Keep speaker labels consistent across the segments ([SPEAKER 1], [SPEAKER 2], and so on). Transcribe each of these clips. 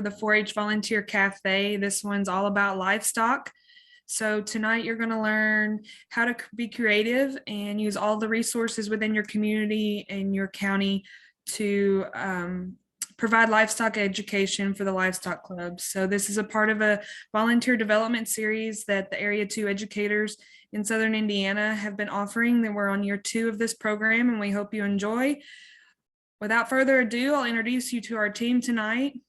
[SPEAKER 1] the 4-H Volunteer Cafe. This one's all about livestock. So tonight you're going to learn how to be creative and use all the resources within your community and your county to provide livestock education for the livestock club. So this is a part of a volunteer development series that the Area 2 educators in Southern Indiana have been offering. That we're on year 2 of this program, and we hope you enjoy. Without further ado, I'll introduce you to our team tonight.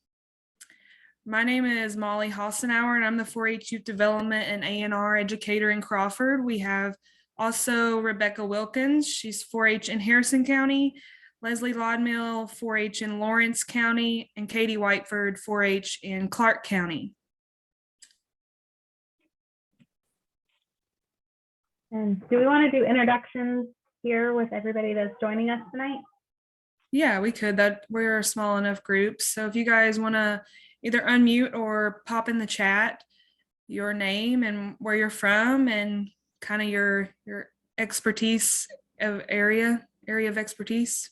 [SPEAKER 1] My name is Molly Hassenauer, and I'm the 4-H Youth Development and A&R educator in Crawford. We have also Rebecca Wilkins. She's 4-H in Harrison County, Leslie Lodmill, 4-H in Lawrence County, and Katie Whiteford, 4-H in Clark County.
[SPEAKER 2] And do we want to do introductions here with everybody that's joining us tonight?
[SPEAKER 1] Yeah, we could. That we're a small enough group. So if you guys want to either unmute or pop in the chat your name and where you're from and kind of your expertise of area of expertise.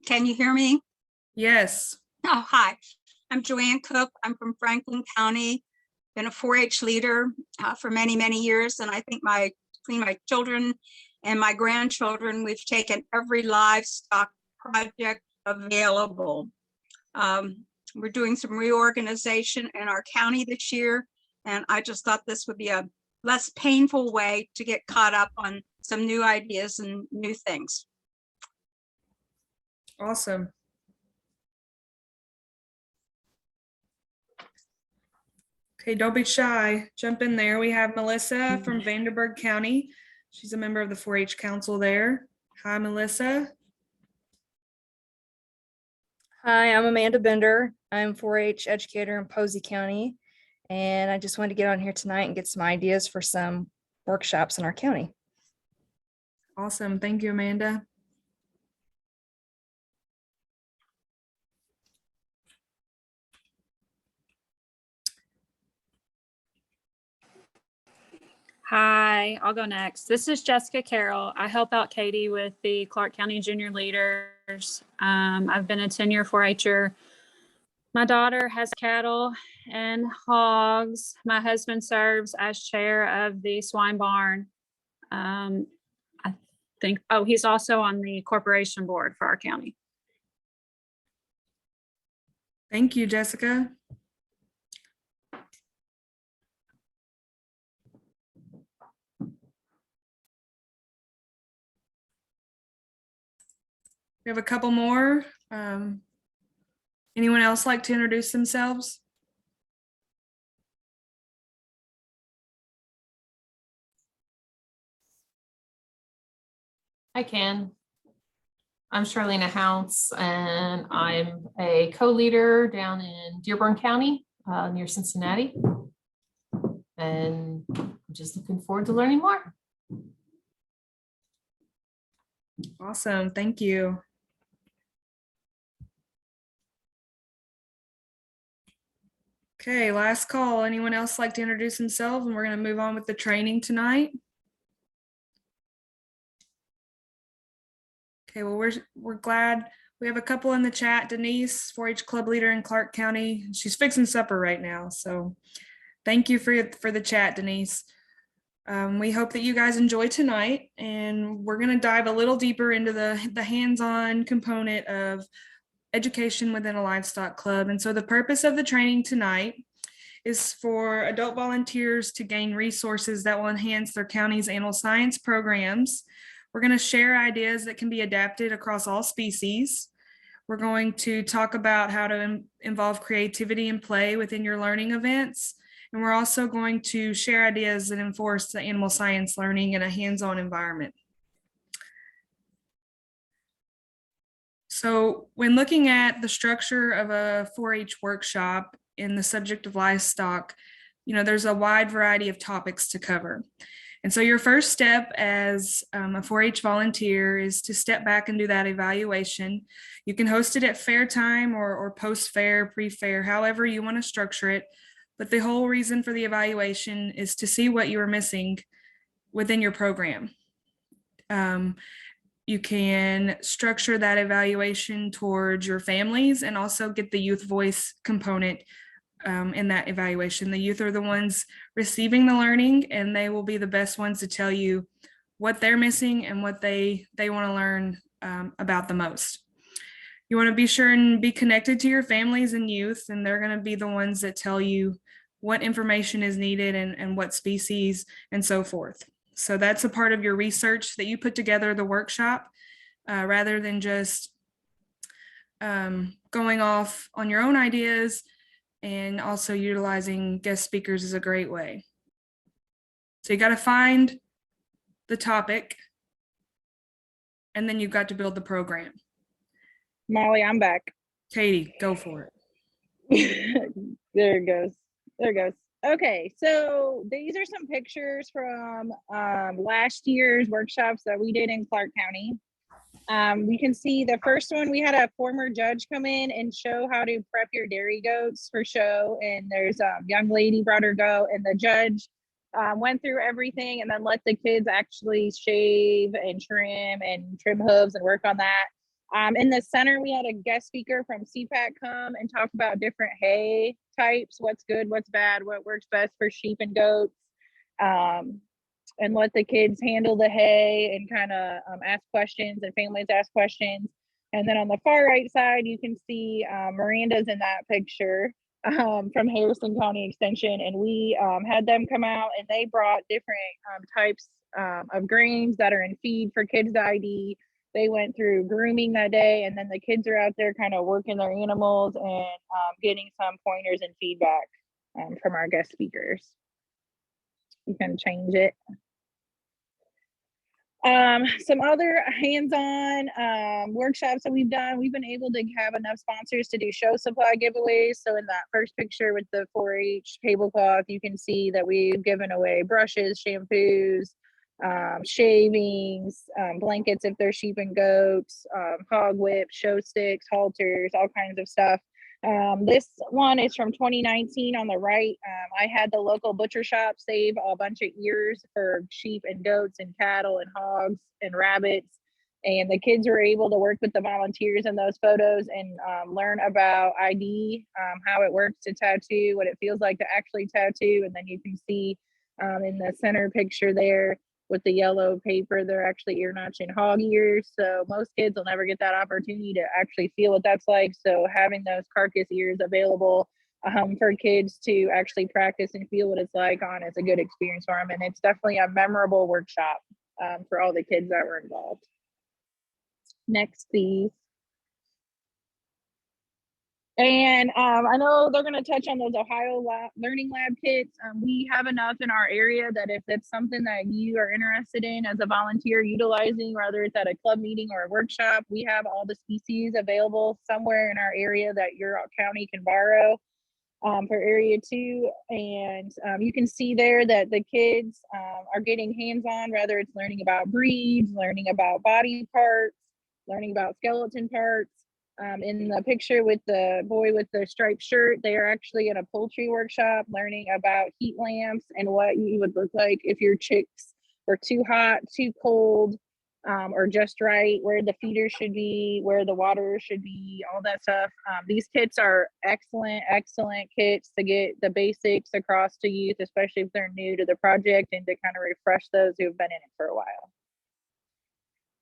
[SPEAKER 3] Can you hear me?
[SPEAKER 1] Yes.
[SPEAKER 3] Oh, hi. I'm Joanne Cook. I'm from Franklin County. Been a 4-H leader for many, many years. And I think between my children and my grandchildren, we've taken every livestock project available. We're doing some reorganization in our county this year. And I just thought this would be a less painful way to get caught up on some new ideas and new things.
[SPEAKER 1] Awesome. Okay, don't be shy. Jump in there. We have Melissa from Vanderburgh County. She's a member of the 4-H Council there. Hi, Melissa.
[SPEAKER 4] Hi, I'm Amanda Bender. I'm 4-H educator in Posey County, and I just wanted to get on here tonight and get some ideas for some workshops in our county.
[SPEAKER 1] Awesome. Thank you, Amanda.
[SPEAKER 5] Hi, I'll go next. This is Jessica Carroll. I help out Katie with the Clark County Junior Leaders. I've been a 10-year 4-H'er. My daughter has cattle and hogs. My husband serves as chair of the swine barn. I think, he's also on the corporation board for our county.
[SPEAKER 1] Thank you, Jessica. We have a couple more. Anyone else like to introduce themselves?
[SPEAKER 6] I can. I'm Charlena Hounce, and I'm a co-leader down in Dearborn County near Cincinnati. And I'm just looking forward to learning more.
[SPEAKER 1] Awesome. Thank you. Okay, last call. Anyone else like to introduce themselves? And we're going to move on with the training tonight. Okay, well, we're glad we have a couple in the chat. Denise, 4-H club leader in Clark County. She's fixing supper right now. So thank you for the chat, Denise. We hope that you guys enjoy tonight, and we're going to dive a little deeper into the hands-on component of education within a livestock club. And so the purpose of the training tonight is for adult volunteers to gain resources that will enhance their county's animal science programs. We're going to share ideas that can be adapted across all species. We're going to talk about how to involve creativity and play within your learning events. And we're also going to share ideas that enforce the animal science learning in a hands-on environment. So when looking at the structure of a 4-H workshop in the subject of livestock, there's a wide variety of topics to cover. And so your first step as a 4-H volunteer is to step back and do that evaluation. You can host it at fair time or post-fair, pre-fair, however you want to structure it. But the whole reason for the evaluation is to see what you are missing within your program. Um, you can structure that evaluation towards your families and also get the youth voice component in that evaluation. The youth are the ones receiving the learning, and they will be the best ones to tell you what they're missing and what they want to learn about the most. You want to be sure and be connected to your families and youth, and they're going to be the ones that tell you what information is needed and what species and so forth. So that's a part of your research that you put together the workshop rather than just going off on your own ideas, and also utilizing guest speakers is a great way. So you got to find the topic, and then you've got to build the program.
[SPEAKER 7] Molly, I'm back.
[SPEAKER 1] Katie, go for it.
[SPEAKER 7] There it goes. There it goes. Okay, so these are some pictures from last year's workshops that we did in Clark County. We can see the first one, we had a former judge come in and show how to prep your dairy goats for show. And there's a young lady brought her goat, and the judge went through everything and then let the kids actually shave and trim hooves and work on that. In the center, we had a guest speaker from CPAC come and talk about different hay types, what's good, what's bad, what works best for sheep and goats, and let the kids handle the hay and kind of ask questions, and families ask questions. And then on the far right side, you can see Miranda's in that picture from Harrison County Extension. And we had them come out, and they brought different types of grains that are in feed for kids to ID. They went through grooming that day, and then the kids are out there kind of working their animals and getting some pointers and feedback from our guest speakers. You can change it. Some other hands-on workshops that we've done, we've been able to have enough sponsors to do show supply giveaways. So in that first picture with the 4-H tablecloth, you can see that we've given away brushes, shampoos, shavings, blankets if they're sheep and goats, hog whips, show sticks, halters, all kinds of stuff. This one is from 2019 on the right. I had the local butcher shop save a bunch of ears for sheep and goats and cattle and hogs and rabbits. And the kids were able to work with the volunteers in those photos and learn about ID, how it works to tattoo, what it feels like to actually tattoo. And then you can see in the center picture there with the yellow paper, they're actually ear notching hog ears. So most kids will never get that opportunity to actually feel what that's like. So having those carcass ears available for kids to actually practice and feel what it's like on is a good experience for them. And it's definitely a memorable workshop for all the kids that were involved. Next, please. And I know they're going to touch on those Ohio Learning Lab kits. We have enough in our area that if it's something that you are interested in as a volunteer utilizing, whether it's at a club meeting or a workshop, we have all the species available somewhere in our area that your county can borrow for area 2. And you can see there that the kids are getting hands-on, whether it's learning about breeds, learning about body parts, learning about skeleton parts. In the picture with the boy with the striped shirt, they are actually in a poultry workshop learning about heat lamps and what you would look like if your chicks were too hot, too cold, or just right, where the feeder should be, where the water should be, all that stuff. These kits are excellent kits to get the basics across to youth, especially if they're new to the project, and to kind of refresh those who have been in it for a while.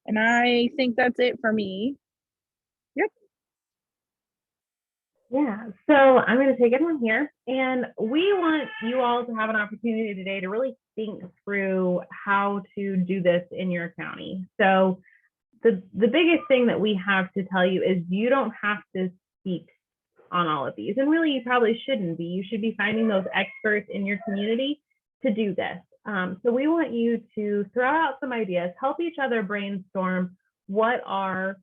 [SPEAKER 7] And I think that's it for me. Yep.
[SPEAKER 2] Yeah, so I'm going to take it on here, and we want you all to have an opportunity today to really think through how to do this in your county. So the biggest thing that we have to tell you is you don't have to speak on all of these, and really you probably shouldn't be. You should be finding those experts in your community to do this. So we want you to throw out some ideas, help each other brainstorm what are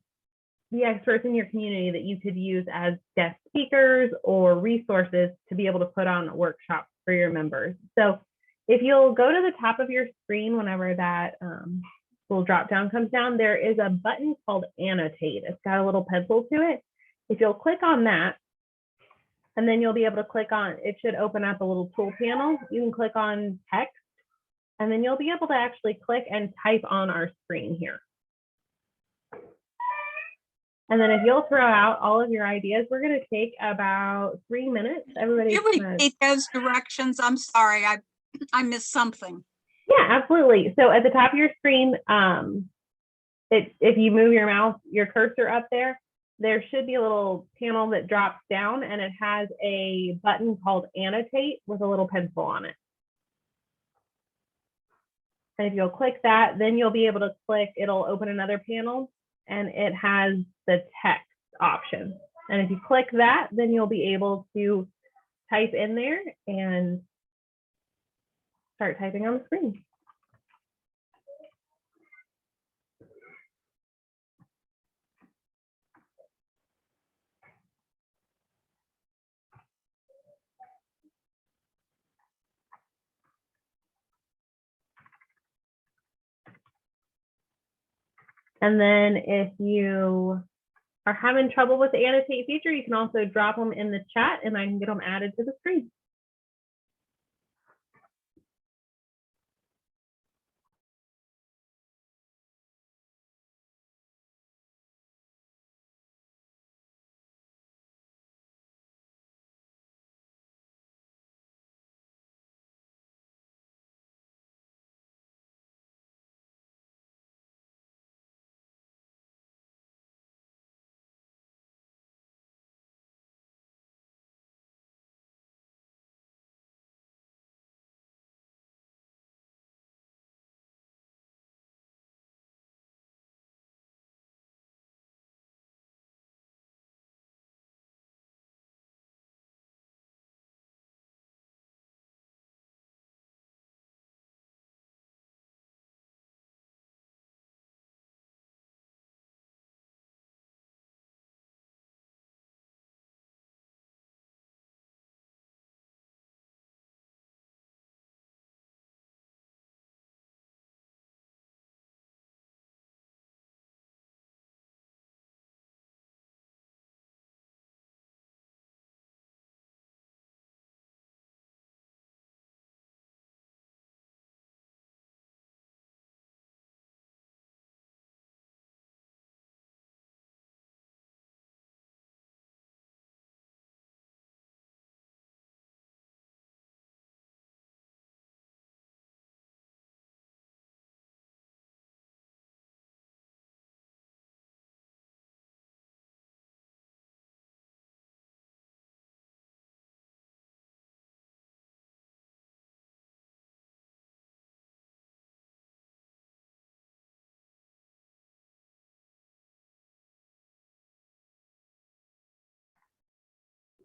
[SPEAKER 2] the experts in your community that you could use as guest speakers or resources to be able to put on a workshop for your members. So if you'll go to the top of your screen, whenever that little drop down comes down, there is a button called Annotate. It's got a little pencil to it. If you'll click on that, and then you'll be able to click on, it should open up a little tool panel. You can click on text, And then you'll be able to actually click and type on our screen here. And then if you'll throw out all of your ideas, we're going to take about 3 minutes. Everybody,
[SPEAKER 3] Could you repeat those directions? I'm sorry, I missed something.
[SPEAKER 2] yeah, absolutely. So at the top of your screen, if you move your mouse, your cursor up there, there should be a little panel that drops down, and it has a button called Annotate with a little pencil on it. And if you'll click that, then you'll be able to click, it'll open another panel, and it has the text option. And if you click that, then you'll be able to type in there and start typing on the screen. And then if you are having trouble with the annotate feature, you can also drop them in the chat and I can get them added to the screen.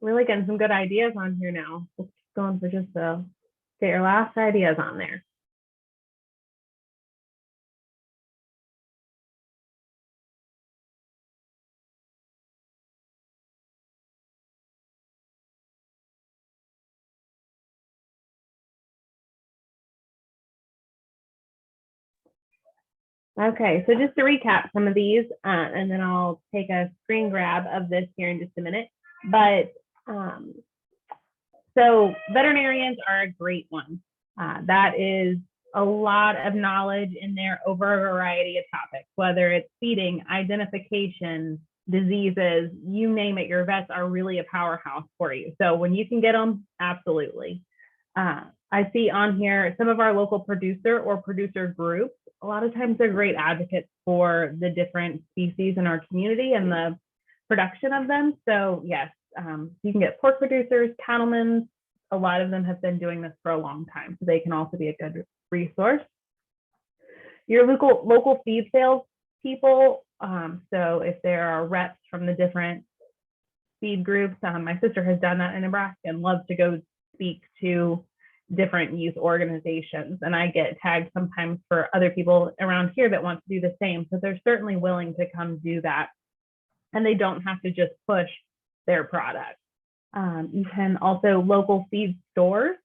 [SPEAKER 2] Really getting some good ideas on here now. Let's keep going for just a, get your last ideas on there. Okay, so just to recap some of these, and then I'll take a screen grab of this here in just a minute. But so veterinarians are a great one. That is a lot of knowledge in there over a variety of topics, whether it's feeding, identification, diseases, you name it, your vets are really a powerhouse for you. So when you can get them, absolutely. I see on here some of our local producer or producer groups. A lot of times they're great advocates for the different species in our community and the production of them. So yes, you can get pork producers, cattlemen. A lot of them have been doing this for a long time, so they can also be a good resource. Your local feed sales people. So if there are reps from the different feed groups, my sister has done that in Nebraska and loves to go speak to different youth organizations, and I get tagged sometimes for other people around here that want to do the same. So they're certainly willing to come do that, and they don't have to just push their product. You can also local feed stores.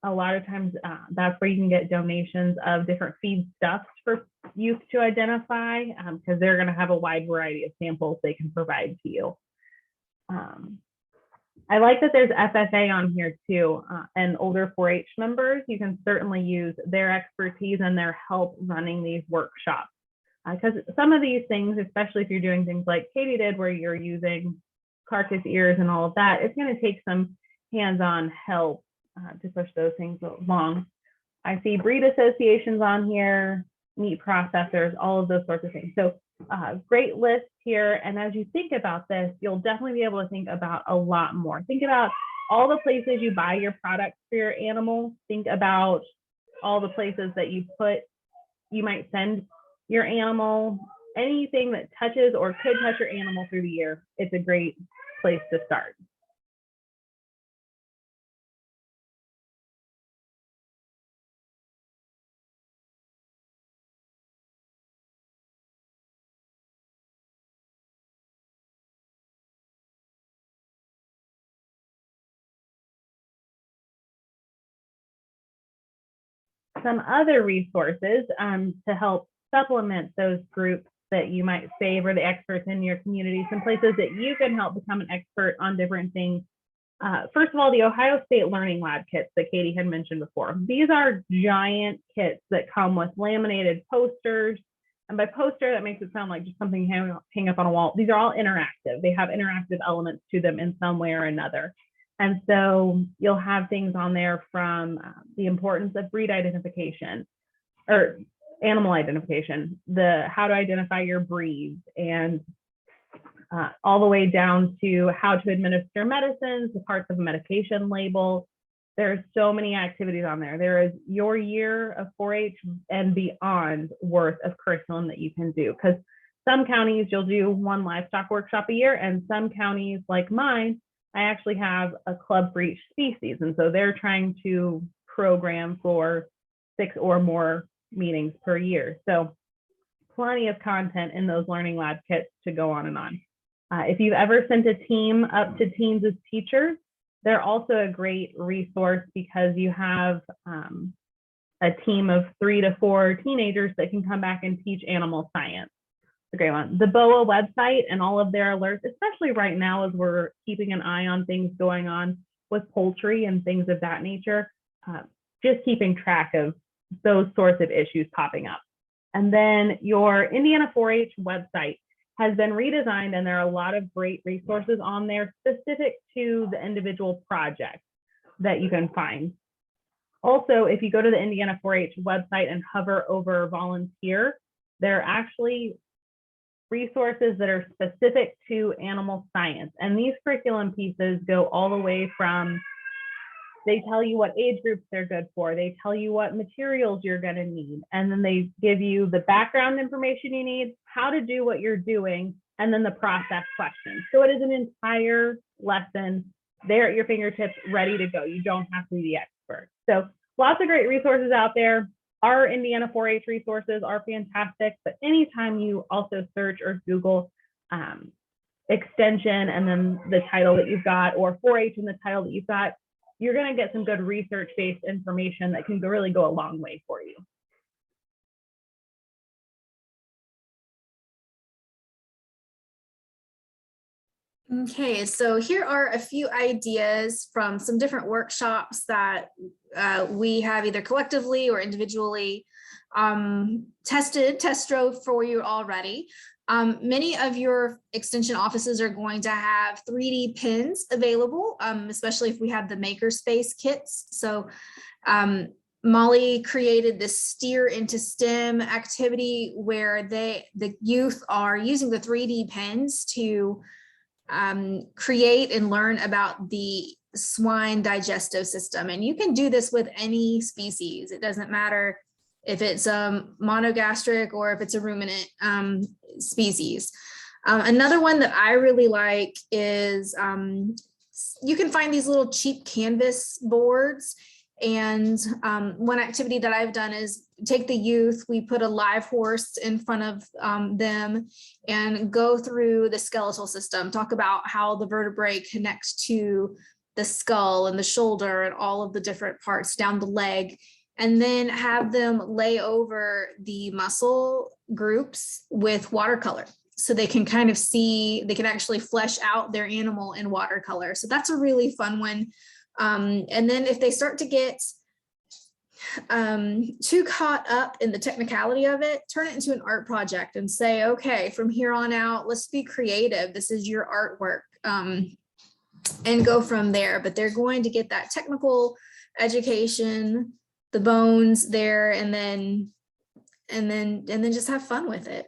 [SPEAKER 2] A lot of times that's where you can get donations of different feed stuffs for youth to identify, because they're going to have a wide variety of samples they can provide to you. I like that there's FFA on here too, and older 4-H members. You can certainly use their expertise and their help running these workshops. Because some of these things, especially if you're doing things like Katie did, where you're using carcass ears and all of that, it's going to take some hands-on help to push those things along. I see breed associations on here, meat processors, all of those sorts of things. So great list here. And as you think about this, you'll definitely be able to think about a lot more. Think about all the places you buy your products for your animal. Think about all the places that you might send your animal. Anything that touches or could touch your animal through the year, it's a great place to start. Some other resources to help supplement those groups that you might favor the experts in your community, some places that you can help become an expert on different things. First of all, the Ohio State Learning Lab kits that Katie had mentioned before. These are giant kits that come with laminated posters. And by poster, that makes it sound like just something you hang up on a wall. These are all interactive. They have interactive elements to them in some way or another. And so you'll have things on there from the importance of breed identification or animal identification, the how to identify your breeds, and all the way down to how to administer medicines, the parts of a medication label. There's so many activities on there. There is your year of 4-H and beyond worth of curriculum that you can do, because some counties you'll do one livestock workshop a year, and some counties like mine, I actually have a club for each species. And so they're trying to program for 6 or more meetings per year. So plenty of content in those learning lab kits to go on and on. If you've ever sent a team up to teens as teachers, they're also a great resource because you have a team of 3 to 4 teenagers that can come back and teach animal science. It's a great one. The BOA website and all of their alerts, especially right now as we're keeping an eye on things going on with poultry and things of that nature, just keeping track of those sorts of issues popping up. And then your Indiana 4-H website has been redesigned, and there are a lot of great resources on there specific to the individual project that you can find. Also, if you go to the Indiana 4-H website and hover over volunteer, there are actually resources that are specific to animal science. And these curriculum pieces go all the way from, they tell you what age groups they're good for, they tell you what materials you're going to need, and then they give you the background information you need, how to do what you're doing, and then the process questions. So it is an entire lesson there at your fingertips, ready to go. You don't have to be the expert. So lots of great resources out there. Our Indiana 4-H resources are fantastic, but anytime you also search or Google extension and then the title that you've got, or 4-H and the title that you've got, you're going to get some good research-based information that can really go a long way for you.
[SPEAKER 8] Okay, so here are a few ideas from some different workshops that we have either collectively or individually test drove for you already. Many of your extension offices are going to have 3D pins available, especially if we have the makerspace kits. So Molly created this Steer into STEM activity where the youth are using the 3D pins to create and learn about the swine digestive system. And you can do this with any species. It doesn't matter if it's a monogastric or if it's a ruminant species. Another one that I really like is you can find these little cheap canvas boards. And one activity that I've done is take the youth, we put a live horse in front of them and go through the skeletal system, talk about how the vertebrae connect to the skull and the shoulder and all of the different parts down the leg, and then have them lay over the muscle groups with watercolor. so they can kind of see, they can actually flesh out their animal in watercolor. So that's a really fun one. And then if they start to get too caught up in the technicality of it, turn it into an art project and say, okay, from here on out, let's be creative. This is your artwork, and go from there. But they're going to get that technical education, the bones there, and then just have fun with it.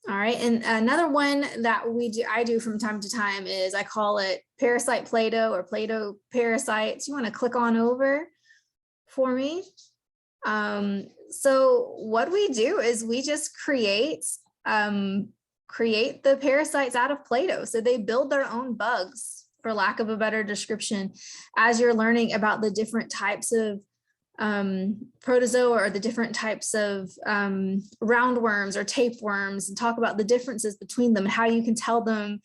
[SPEAKER 8] All right, and another one that I do from time to time is, I call it Parasite Play-Doh or Play-Doh Parasites. You want to click on over for me. So what we do is we just create the parasites out of Play-Doh. So they build their own bugs, for lack of a better description, as you're learning about the different types of protozoa, or the different types of roundworms or tapeworms, and talk about the differences between them and how you can tell them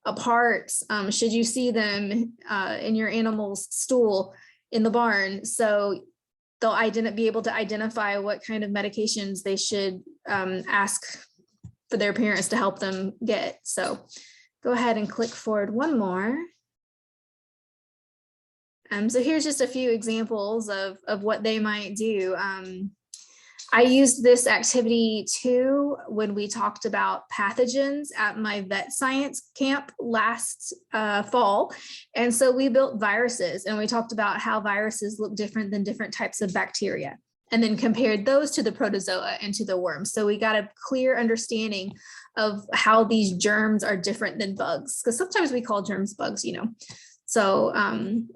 [SPEAKER 8] apart should you see them in your animal's stool in the barn. So they'll be able to identify what kind of medications they should ask for their parents to help them get. So go ahead and click forward one more. So here's just a few examples of what they might do. I used this activity too when we talked about pathogens at my vet science camp last fall. And so we built viruses, and we talked about how viruses look different than different types of bacteria, and then compared those to the protozoa and to the worms. So we got a clear understanding of how these germs are different than bugs, because sometimes we call germs bugs, you know. So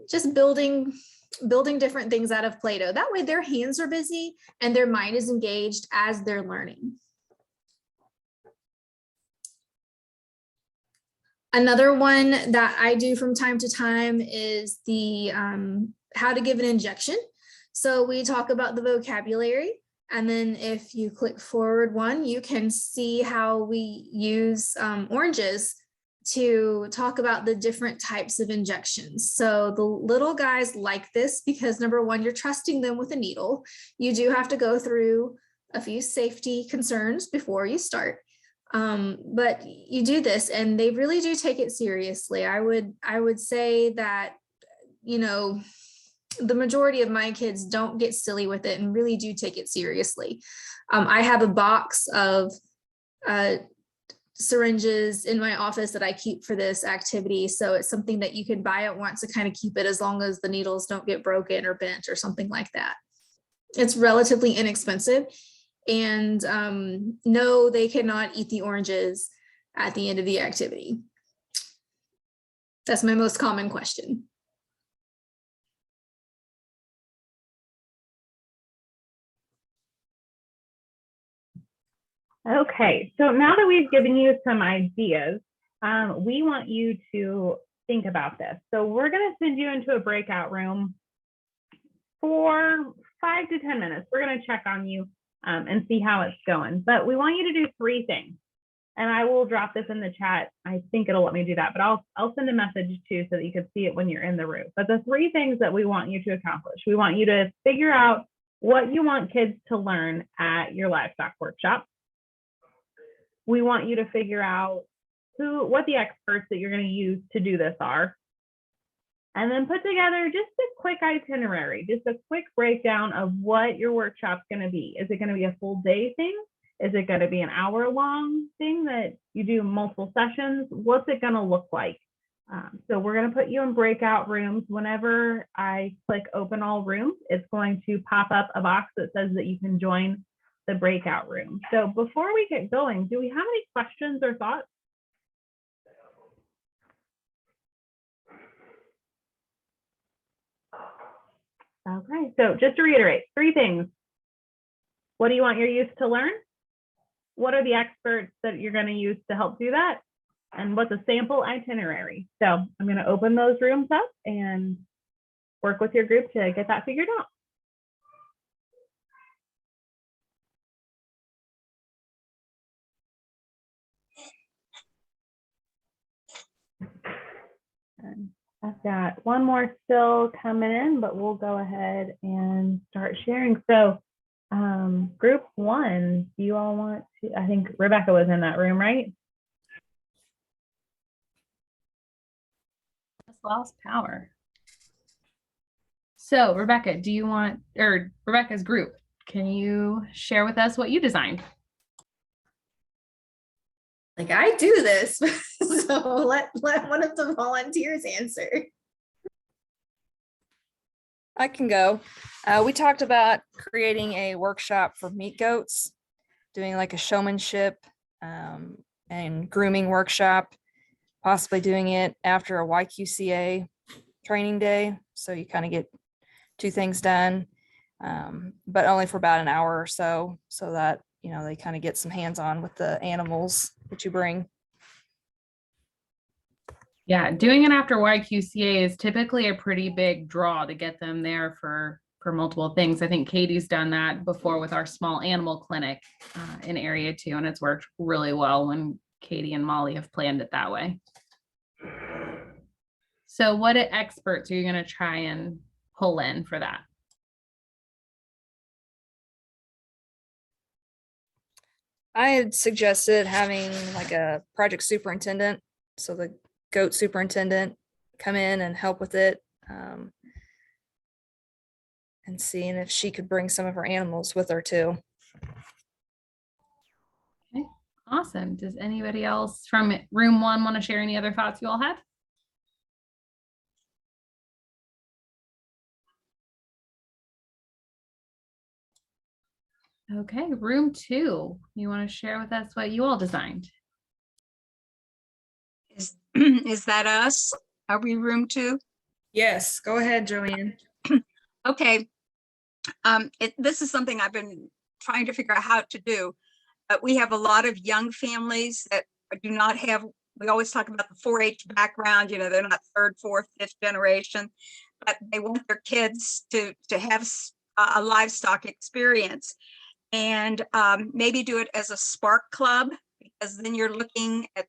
[SPEAKER 8] just building different things out of Play-Doh. That way their hands are busy and their mind is engaged as they're learning. Another one that I do from time to time is the how to give an injection. So we talk about the vocabulary, and then if you click forward one, you can see how we use oranges to talk about the different types of injections. So the little guys like this because, number one, you're trusting them with a needle. You do have to go through a few safety concerns before you start. But you do this and they really do take it seriously. I would say that, you know, the majority of my kids don't get silly with it and really do take it seriously. I have a box of syringes in my office that I keep for this activity. So it's something that you can buy at once to kind of keep it, as long as the needles don't get broken or bent or something like that. It's relatively inexpensive. And no, they cannot eat the oranges at the end of the activity. That's my most common question.
[SPEAKER 2] Okay, so now that we've given you some ideas, we want you to think about this. So we're going to send you into a breakout room for 5 to 10 minutes. We're going to check on you and see how it's going. But we want you to do 3 things. And I will drop this in the chat. I think it'll let me do that, but I'll send a message too so that you can see it when you're in the room. But the 3 things that we want you to accomplish: we want you to figure out what you want kids to learn at your livestock workshop. We want you to figure out what the experts that you're going to use to do this are. And then put together just a quick itinerary, just a quick breakdown of what your workshop's going to be. Is it going to be a full day thing? Is it going to be an hour-long thing that you do multiple sessions? What's it going to look like? So we're going to put you in breakout rooms. Whenever I click open all rooms, it's going to pop up a box that says that you can join the breakout room. So before we get going, do we have any questions or thoughts? Okay, so just to reiterate, 3 things. What do you want your youth to learn? What are the experts that you're going to use to help do that? And what's a sample itinerary? So I'm going to open those rooms up and work with your group to get that figured out. I've got one more still coming in, but we'll go ahead and start sharing. So group one, do you all want to, I think Rebecca was in that room, right?
[SPEAKER 6] Just lost power. So Rebecca, do you want, or Rebecca's group, can you share with us what you designed?
[SPEAKER 8] Like I do this, so let one of the volunteers answer.
[SPEAKER 4] I can go. We talked about creating a workshop for meat goats, doing like a showmanship and grooming workshop, possibly doing it after a YQCA training day. So you kind of get two things done, but only for about an hour or so, so that, you know, they kind of get some hands-on with the animals that you bring.
[SPEAKER 6] Yeah, doing it after YQCA is typically a pretty big draw to get them there for multiple things. I think Katie's done that before with our small animal clinic in area 2, and it's worked really well when Katie and Molly have planned it that way. So what experts are you going to try and pull in for that?
[SPEAKER 4] I had suggested having like a project superintendent, so the goat superintendent come in and help with it, and seeing if she could bring some of her animals with her too.
[SPEAKER 6] Okay, awesome. Does anybody else from room 1 want to share any other thoughts you all have? Okay, room 2, you want to share with us what you all designed?
[SPEAKER 3] Is that us? Are we room 2?
[SPEAKER 1] Yes, go ahead, Joanne.
[SPEAKER 3] Okay. This is something I've been trying to figure out how to do. We have a lot of young families that do not have, we always talk about the 4-H background, you know, they're not 3rd, 4th, 5th generation, but they want their kids to have a livestock experience, and maybe do it as a spark club, because then you're looking at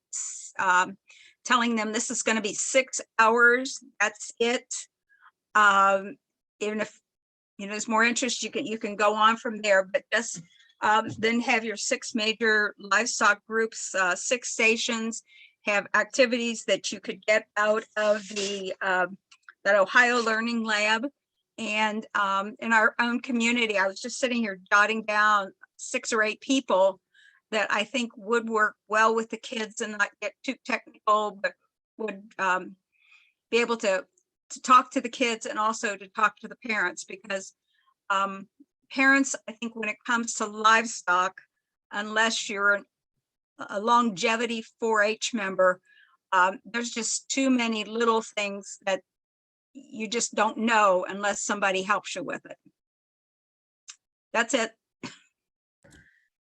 [SPEAKER 3] telling them this is going to be 6 hours, that's it. Even if, you know, there's more interest, you can go on from there, but just then have your 6 major livestock groups, 6 stations, have activities that you could get out of the that Ohio Learning Lab. And in our own community, I was just sitting here jotting down 6 or 8 people that I think would work well with the kids and not get too technical, but would be able to talk to the kids and also to talk to the parents, because parents, I think when it comes to livestock, unless you're a longevity 4-H member, there's just too many little things that you just don't know unless somebody helps you with it. That's it.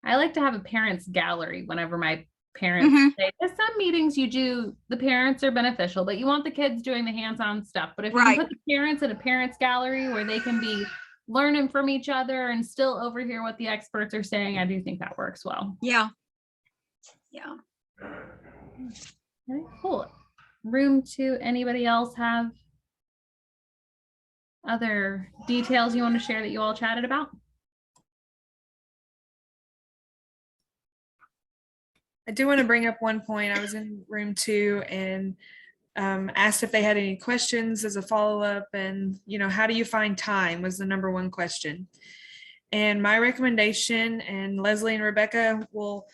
[SPEAKER 6] I like to have a parents gallery whenever my parents say, there's some meetings you do, the parents are beneficial, but you want the kids doing the hands-on stuff. But if you can put the parents in a parents gallery where they can be learning from each other and still overhear what the experts are saying, I do think that works well.
[SPEAKER 3] Yeah. Yeah.
[SPEAKER 6] Okay, cool. Room 2, anybody else have other details you want to share that you all chatted about?
[SPEAKER 1] I do want to bring up one point. I was in room 2 and asked if they had any questions as a follow-up, and, you know, how do you find time was the #1 question. And my recommendation, and Leslie and Rebecca will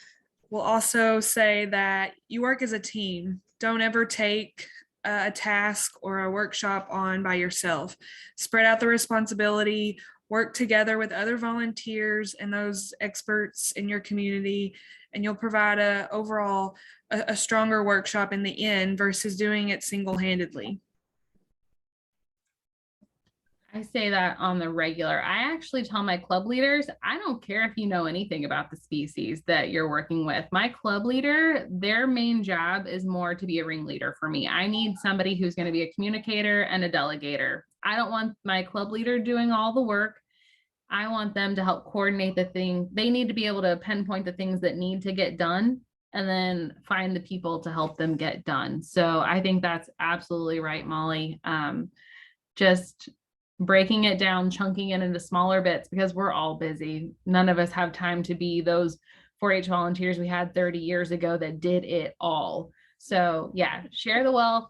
[SPEAKER 1] also say, that you work as a team. Don't ever take a task or a workshop on by yourself. Spread out the responsibility, work together with other volunteers and those experts in your community, and you'll provide overall a stronger workshop in the end versus doing it single-handedly.
[SPEAKER 6] I say that on the regular. I actually tell my club leaders, I don't care if you know anything about the species that you're working with. My club leader, their main job is more to be a ringleader for me. I need somebody who's going to be a communicator and a delegator. I don't want my club leader doing all the work. I want them to help coordinate the thing. They need to be able to pinpoint the things that need to get done and then find the people to help them get done. So I think that's absolutely right, Molly. Just breaking it down, chunking it into smaller bits, because we're all busy. None of us have time to be those 4-H volunteers we had 30 years ago that did it all. So yeah, share the wealth,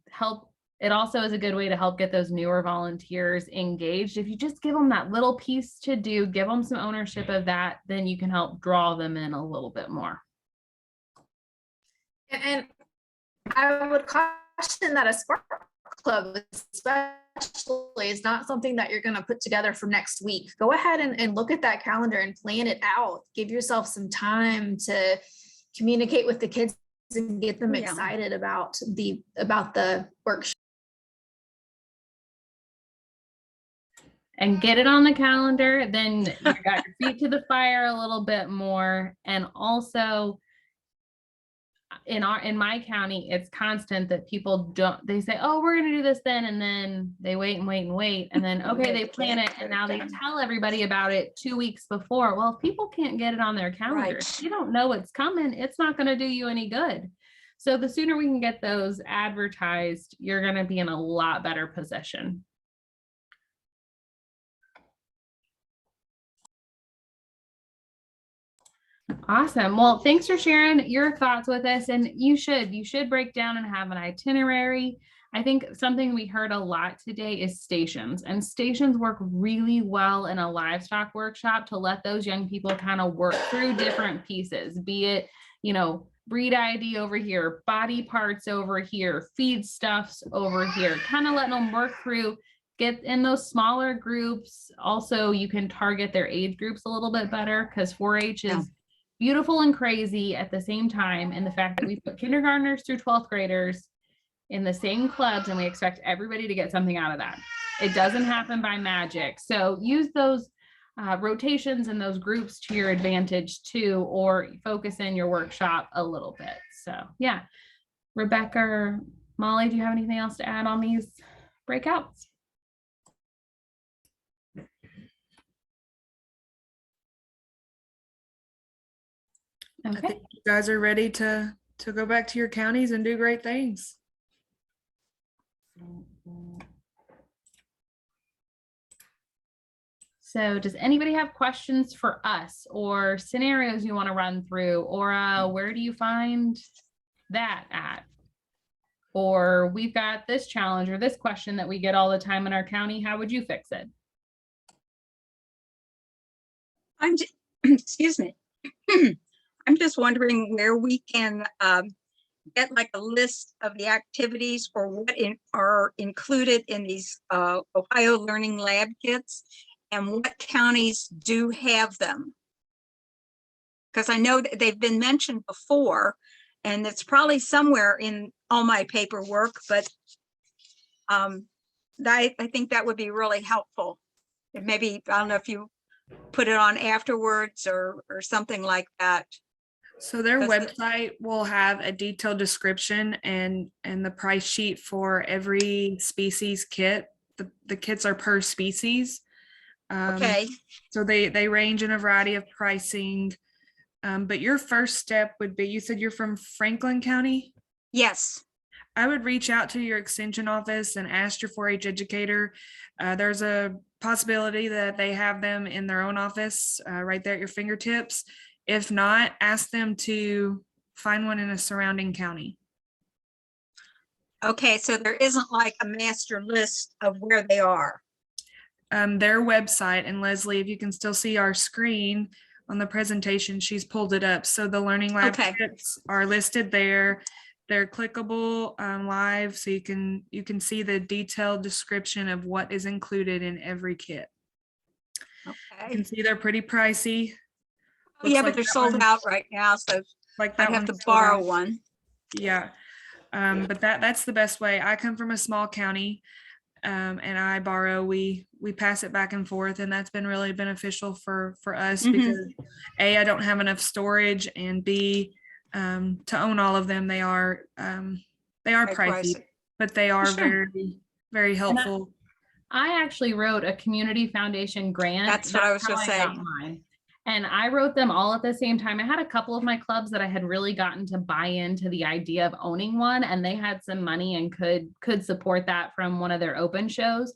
[SPEAKER 6] help. It also is a good way to help get those newer volunteers engaged. If you just give them that little piece to do, give them some ownership of that, then you can help draw them in a little bit more.
[SPEAKER 8] And I would caution that a spark club especially is not something that you're going to put together for next week. Go ahead and look at that calendar and plan it out. Give yourself some time to communicate with the kids and get them excited about the workshop.
[SPEAKER 6] And get it on the calendar, then you got your feet to the fire a little bit more. And also in my county, it's constant that people they say, oh, we're going to do this then. And then they wait and wait and wait. And then, okay, they plan it. And now they tell everybody about it 2 weeks before. Well, if people can't get it on their calendar, if you don't know what's coming, it's not going to do you any good. So the sooner we can get those advertised, you're going to be in a lot better position. Awesome. Well, thanks for sharing your thoughts with us. And you should break down and have an itinerary. I think something we heard a lot today is stations, and stations work really well in a livestock workshop to let those young people kind of work through different pieces, be it, breed ID over here, body parts over here, feed stuffs over here, kind of letting them work through, get in those smaller groups. Also, you can target their age groups a little bit better, because 4-H is beautiful and crazy at the same time. And the fact that we put kindergartners through 12th graders in the same clubs, and we expect everybody to get something out of that. It doesn't happen by magic. So use those rotations and those groups to your advantage too, or focus in your workshop a little bit. So yeah, Rebecca or Molly, do you have anything else to add on these breakouts?
[SPEAKER 1] Okay. I think you guys are ready to go back to your counties and do great things.
[SPEAKER 6] So does anybody have questions for us or scenarios you want to run through, or where do you find that at? Or we've got this challenge or this question that we get all the time in our county. How would you fix it?
[SPEAKER 3] Excuse me. I'm just wondering where we can get like a list of the activities or what are included in these Ohio Learning Lab kits, and what counties do have them. Because I know that they've been mentioned before, and it's probably somewhere in all my paperwork, but I think that would be really helpful. And maybe, I don't know if you put it on afterwards or something like that.
[SPEAKER 1] So their website will have a detailed description and the price sheet for every species kit. The kits are per species.
[SPEAKER 3] Okay.
[SPEAKER 1] So they range in a variety of pricing. But your first step would be, you said you're from Franklin County?
[SPEAKER 3] Yes.
[SPEAKER 1] I would reach out to your extension office and ask your 4-H educator. There's a possibility that they have them in their own office right there at your fingertips. If not, ask them to find one in a surrounding county.
[SPEAKER 3] Okay, so there isn't like a master list of where they are.
[SPEAKER 1] Their website, and Leslie, if you can still see our screen on the presentation, she's pulled it up. So the Learning Lab kits are listed there. They're clickable live, so you can see the detailed description of what is included in every kit.
[SPEAKER 3] Okay.
[SPEAKER 1] You can see they're pretty pricey.
[SPEAKER 3] Oh, yeah, but they're sold out right now, so
[SPEAKER 1] like
[SPEAKER 3] I'd have to borrow one.
[SPEAKER 1] Yeah, but that's the best way. I come from a small county, and I borrow. We pass it back and forth, and that's been really beneficial for us because A, I don't have enough storage, and B, to own all of them, they are pricey, but they are very, very helpful.
[SPEAKER 6] I actually wrote a community foundation grant.
[SPEAKER 3] That's what I was going to say.
[SPEAKER 6] And I wrote them all at the same time. I had a couple of my clubs that I had really gotten to buy into the idea of owning one, and they had some money and could support that from one of their open shows.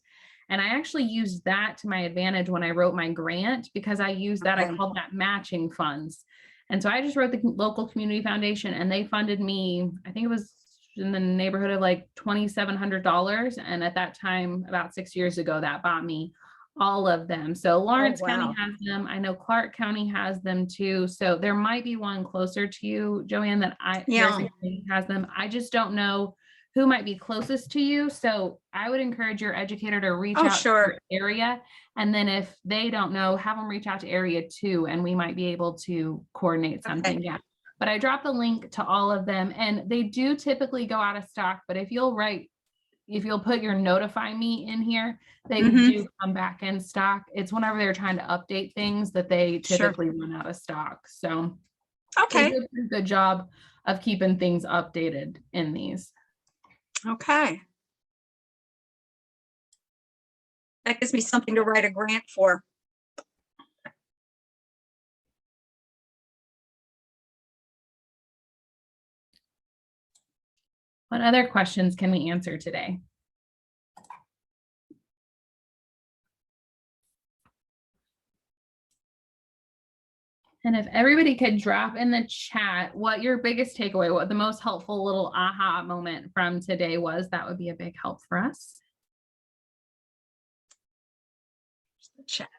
[SPEAKER 6] And I actually used that to my advantage when I wrote my grant, because I used that, I
[SPEAKER 3] Okay.
[SPEAKER 6] called that matching funds. And so I just wrote the local community foundation, and they funded me, I think it was in the neighborhood of like $2,700. And at that time, about 6 years ago, that bought me all of them. So Lawrence County
[SPEAKER 3] wow.
[SPEAKER 6] has them. I know Clark County has them too. So there might be one closer to you, Joanne, that
[SPEAKER 3] Yeah.
[SPEAKER 6] has them. I just don't know who might be closest to you. So I would encourage your educator to reach
[SPEAKER 3] Oh,
[SPEAKER 6] out
[SPEAKER 3] sure.
[SPEAKER 6] to your area. And then if they don't know, have them reach out to area 2, and we might be able to coordinate something.
[SPEAKER 3] Okay.
[SPEAKER 6] Yeah. But I dropped the link to all of them, and they do typically go out of stock. But if you'll put your notify me in here, they
[SPEAKER 3] Mhm.
[SPEAKER 6] do come back in stock. It's whenever they're trying to update things that they
[SPEAKER 3] Sure.
[SPEAKER 6] typically run out of stock. So they
[SPEAKER 3] Okay.
[SPEAKER 6] do a pretty good job of keeping things updated in these.
[SPEAKER 3] Okay. That gives me something to write a grant for.
[SPEAKER 6] What other questions can we answer today? And if everybody could drop in the chat what your biggest takeaway, what the most helpful little aha moment from today was, that would be a big help for us.
[SPEAKER 3] Chat.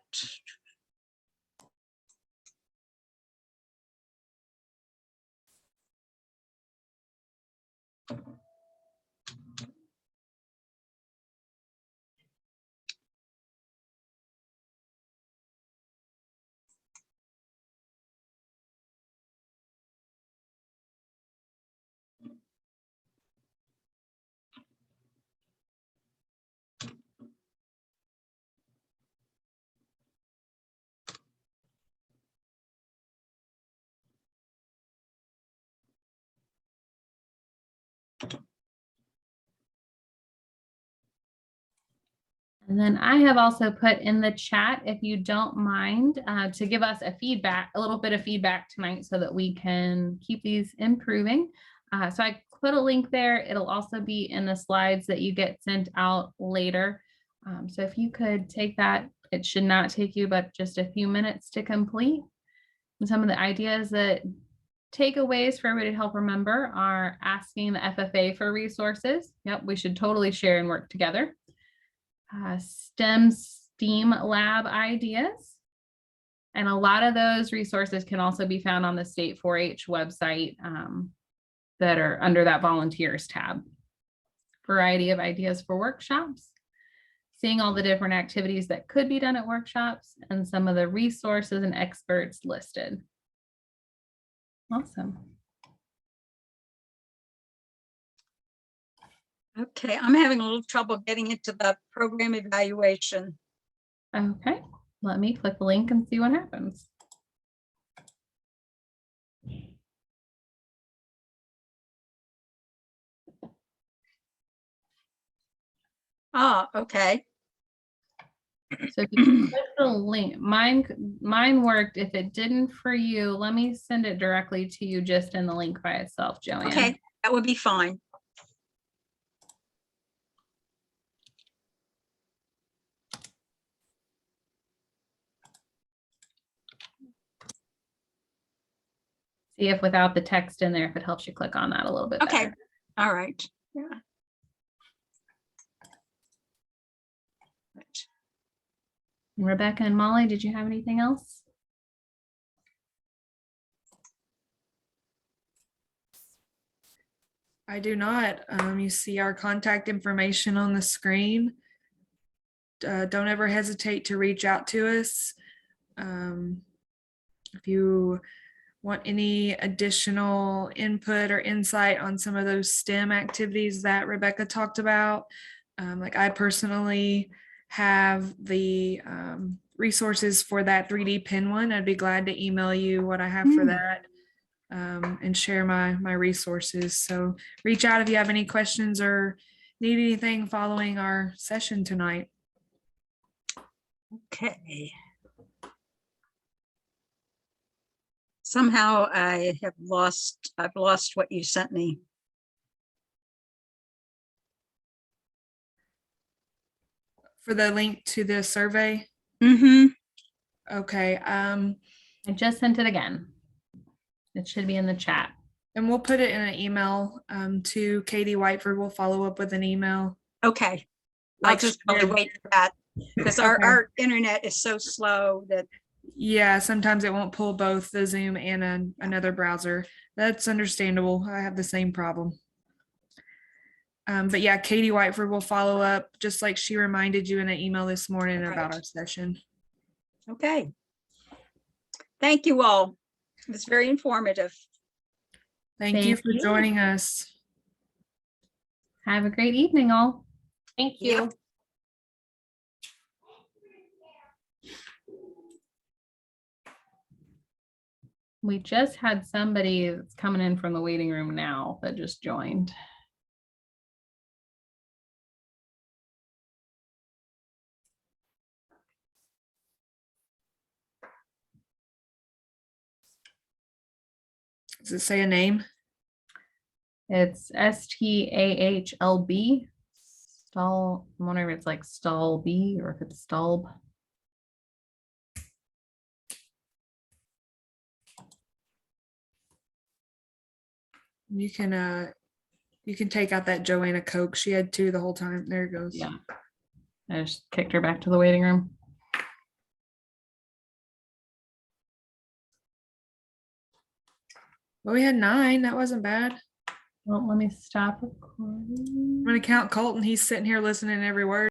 [SPEAKER 6] And then I have also put in the chat, if you don't mind, to give us a little bit of feedback tonight so that we can keep these improving. So I put a link there. It'll also be in the slides that you get sent out later. So if you could take that, it should not take you but just a few minutes to complete. And some of the ideas that takeaways for everybody to help remember are asking the FFA for resources. Yep, we should totally share and work together. STEAM lab ideas. And a lot of those resources can also be found on the state 4-H website that are under that volunteers tab. Variety of ideas for workshops, seeing all the different activities that could be done at workshops, and some of the resources and experts listed. Awesome.
[SPEAKER 3] Okay, I'm having a little trouble getting into the program evaluation.
[SPEAKER 6] Okay, let me click the link and see what happens.
[SPEAKER 3] Ah, okay.
[SPEAKER 6] So if you click the link, mine worked. If it didn't for you, let me send it directly to you just in the link by itself, Joanne.
[SPEAKER 3] Okay, that would be fine.
[SPEAKER 6] See if without the text in there, if it helps you click on that a little bit
[SPEAKER 3] Okay,
[SPEAKER 6] better.
[SPEAKER 3] all right. Yeah. Right.
[SPEAKER 6] Rebecca and Molly, did you have anything else?
[SPEAKER 1] I do not. You see our contact information on the screen. Don't ever hesitate to reach out to us. If you want any additional input or insight on some of those STEM activities that Rebecca talked about, like I personally have the resources for that 3D pen one. I'd be glad to email you what I have for that and share my resources. So reach out if you have any questions or need anything following our session tonight.
[SPEAKER 3] Okay. Somehow I've lost what you sent me.
[SPEAKER 1] For the link to the survey.
[SPEAKER 3] Mm-hmm.
[SPEAKER 1] Okay.
[SPEAKER 6] I just sent it again. It should be in the chat.
[SPEAKER 1] And we'll put it in an email to Katie Whiteford. We'll follow up with an email.
[SPEAKER 3] Okay. I'll
[SPEAKER 1] Like
[SPEAKER 3] just probably
[SPEAKER 1] shared.
[SPEAKER 3] wait for that because
[SPEAKER 1] Okay.
[SPEAKER 3] our internet is so slow that.
[SPEAKER 1] Yeah, sometimes it won't pull both the Zoom and another browser. That's understandable. I have the same problem. But yeah, Katie Whiteford will follow up just like she reminded you in an email this morning
[SPEAKER 3] Right.
[SPEAKER 1] about our session.
[SPEAKER 3] Okay. Thank you all. It was very informative.
[SPEAKER 1] Thank you for joining us.
[SPEAKER 6] Have a great evening, all.
[SPEAKER 2] Thank you.
[SPEAKER 3] Yep.
[SPEAKER 6] We just had somebody that's coming in from the waiting room now that just joined.
[SPEAKER 1] Does it say a name?
[SPEAKER 6] It's STAHLB. Stall. I'm wondering if it's like Stall B or if it's Stallb.
[SPEAKER 1] You can take out that Joanne Cook. She had 2 the whole time. There it goes.
[SPEAKER 6] Yeah. I just kicked her back to the waiting room.
[SPEAKER 1] Well, we had 9. That wasn't bad.
[SPEAKER 6] Well, let me stop recording.
[SPEAKER 1] I'm gonna count Colton. He's sitting here listening to every word.